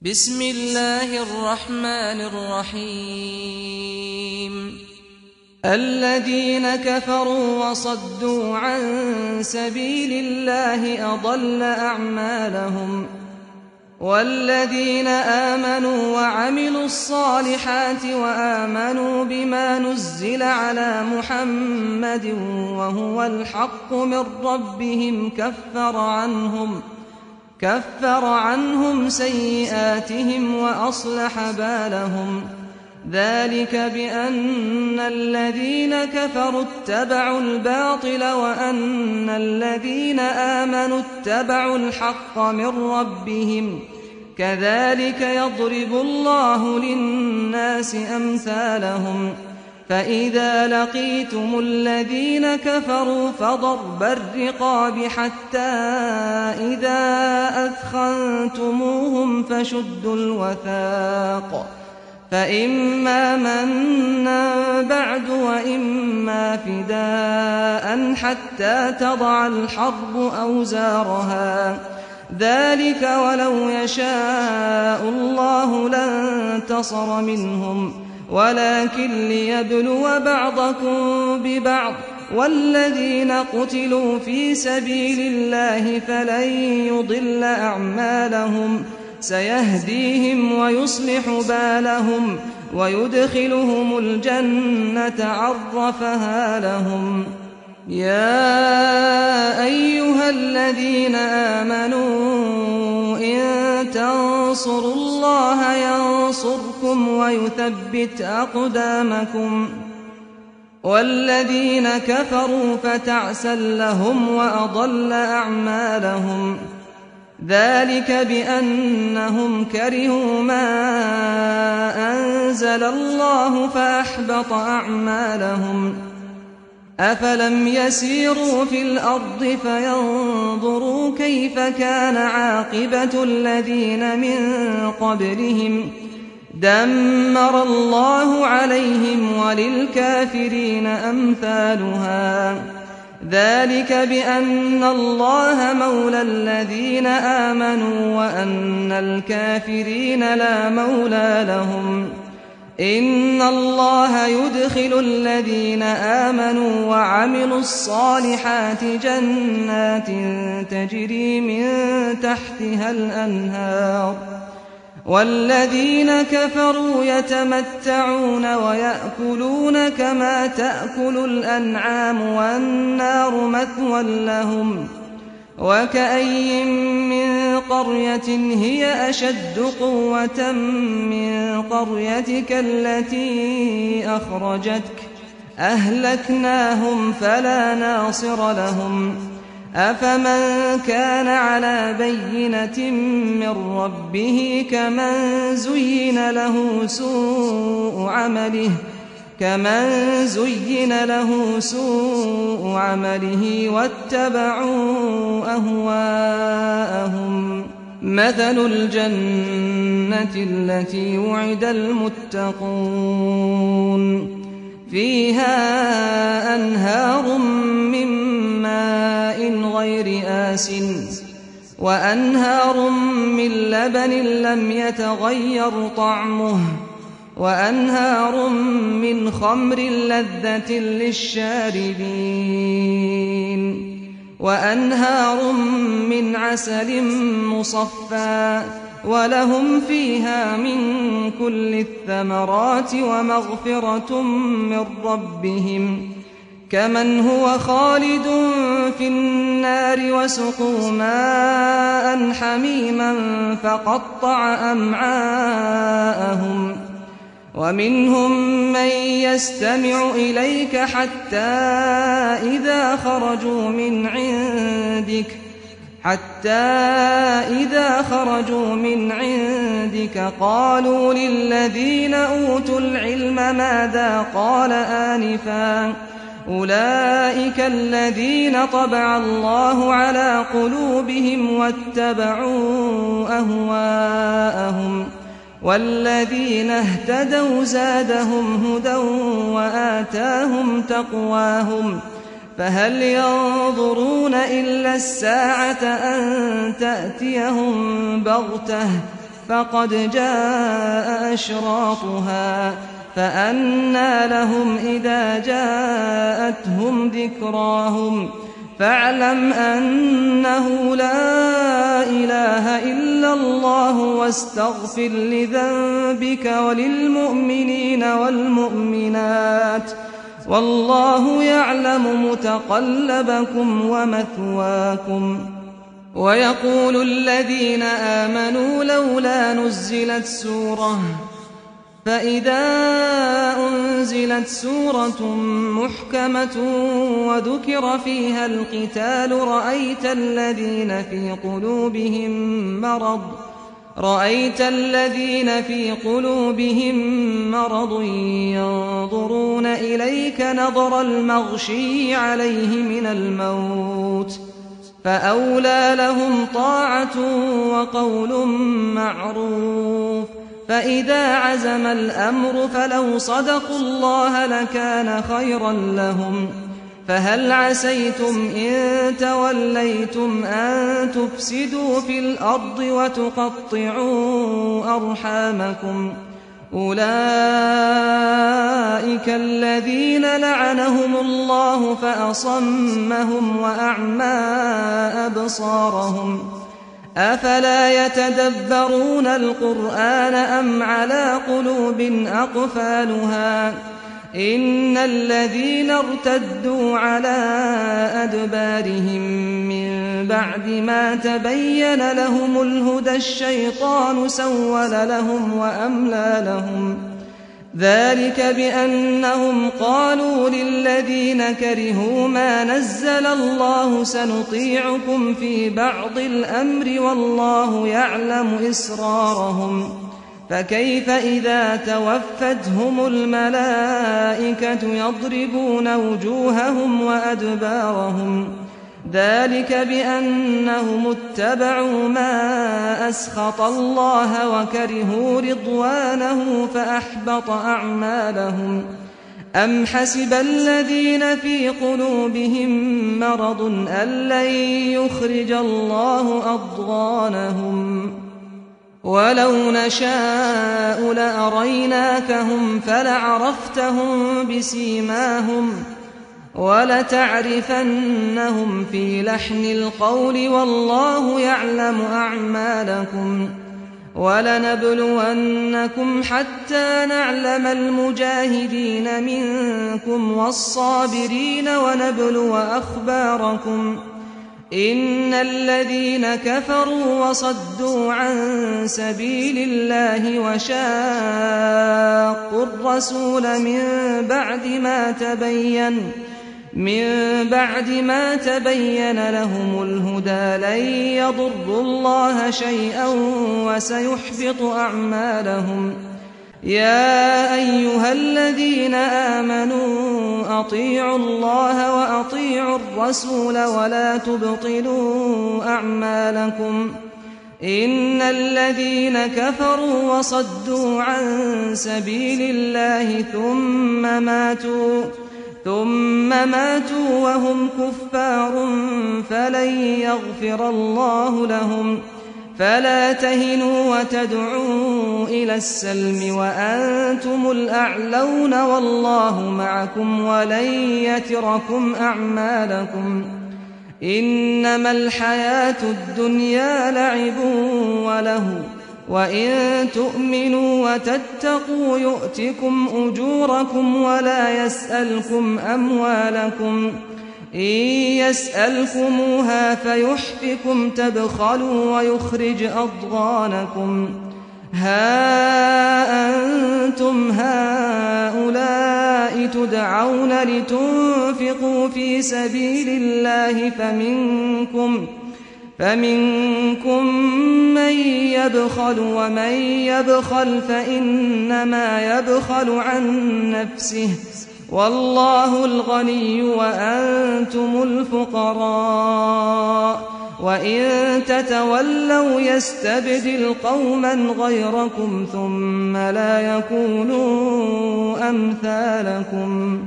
بسم الله الرحمن الرحيم. الذين كفروا وصدوا عن سبيل الله أضل أعمالهم، والذين آمنوا وعملوا الصالحات وآمنوا بما نزل على محمد وهو الحق من ربهم كفر عنهم سيئاتهم وأصلح بالهم. ذلك بأن الذين كفروا اتبعوا الباطل وأن الذين آمنوا اتبعوا الحق من ربهم، كذلك يضرب الله للناس أمثالهم. فإذا لقيتم الذين كفروا فضرب الرقاب حتى إذا أثخنتموهم فشدوا الوثاق، فإما منا بعد وإما فداء حتى تضع الحرب أوزارها. ذلك ولو يشاء الله لانتصر منهم، ولكن ليبلو بعضكم ببعض. والذين قتلوا في سبيل الله فلن يضل أعمالهم، سيهديهم ويصلح بالهم ويدخلهم الجنة عرفها لهم. يا أيها الذين آمنوا إن تنصروا الله ينصركم ويثبت أقدامكم. والذين كفروا فتعسا لهم وأضل أعمالهم. ذلك بأنهم كرهوا ما أنزل الله فأحبط أعمالهم. أفلم يسيروا في الأرض فينظروا كيف كان عاقبة الذين من قبلهم، دمر الله عليهم وللكافرين أمثالها. ذلك بأن الله مولى الذين آمنوا وأن الكافرين لا مولى لهم. إن الله يدخل الذين آمنوا وعملوا الصالحات جنات تجري من تحتها الأنهار، والذين كفروا يتمتعون ويأكلون كما تأكل الأنعام والنار مثوى لهم. وكأي من قرية هي أشد قوة من قريتك التي أخرجتك أهلكناهم فلا ناصر لهم. أفمن كان على بينة من ربه كمن زين له سوء عمله واتبعوا أهواءهم. مثل الجنة التي وعد المتقون فيها أنهار من ماء غير آسن وأنهار من لبن لم يتغير طعمه وأنهار من خمر لذة للشاربين وأنهار من عسل مصفى ولهم فيها من كل الثمرات ومغفرة من ربهم، كمن هو خالد في النار وسقوا ماء حميما فقطع أمعاءهم. ومنهم من يستمع إليك حتى إذا خرجوا من عندك قالوا للذين أوتوا العلم ماذا قال آنفا، أولئك الذين طبع الله على قلوبهم واتبعوا أهواءهم. والذين اهتدوا زادهم هدى وآتاهم تقواهم. فهل ينظرون إلا الساعة أن تأتيهم بغتة فقد جاء أشراطها فأنى لهم إذا جاءتهم ذكراهم فاعلم أنه لا إله إلا الله واستغفر لذنبك وللمؤمنين والمؤمنات والله يعلم متقلبكم ومثواكم. ويقول الذين آمنوا لولا نزلت سورة فإذا أنزلت سورة محكمة وذكر فيها القتال رأيت الذين في قلوبهم مرض ينظرون إليك نظر المغشي عليه من الموت فأولى لهم طاعة وقول معروف. فإذا عزم الأمر فلو صدقوا الله لكان خيرا لهم. فهل عسيتم إن توليتم أن تفسدوا في الأرض وتقطعوا أرحامكم أولئك الذين لعنهم الله فأصمهم وأعمى أبصارهم أفلا يتدبرون القرآن أم على قلوب أقفالها إن الذين ارتدوا على أدبارهم من بعد ما تبين لهم الهدى الشيطان سول لهم وأملى لهم ذلك بأنهم قالوا للذين كرهوا ما نزل الله سنطيعكم في بعض الأمر والله يعلم إسرارهم فكيف إذا توفتهم الملائكة يضربون وجوههم وأدبارهم ذلك بأنهم اتبعوا ما أسخط الله وكرهوا رضوانه فأحبط أعمالهم. أم حسب الذين في قلوبهم مرض أن لن يخرج الله أضغانهم ولو نشاء لأريناكهم فلعرفتهم بسيماهم ولتعرفنهم في لحن القول والله يعلم أعمالكم. ولنبلونكم حتى نعلم المجاهدين منكم والصابرين ونبلو أخباركم إن الذين كفروا وصدوا عن سبيل الله وشاقوا الرسول من بعد ما تبين لهم الهدى لن يضروا الله شيئا وسيحبط أعمالهم. يا أيها الذين آمنوا أطيعوا الله وأطيعوا الرسول ولا تبطلوا أعمالكم إن الذين كفروا وصدوا عن سبيل الله ثم ماتوا وهم كفار فلن يغفر الله لهم. فلا تهنوا وتدعوا إلى السلم وأنتم الأعلون والله معكم ولن يتركم أعمالكم. إنما الحياة الدنيا لعب وله وإن تؤمنوا وتتقوا يؤتكم أجوركم ولا يسألكم أموالكم إن يسألكموها فيحفكم تبخلوا ويخرج أضغانكم. ها أنتم هؤلاء تدعون لتنفقوا في سبيل الله فمنكم من يبخل ومن يبخل فإنما يبخل عن نفسه والله الغني وأنتم الفقراء وإن تتولوا يستبدل قوما غيركم ثم لا يكونوا أمثالكم.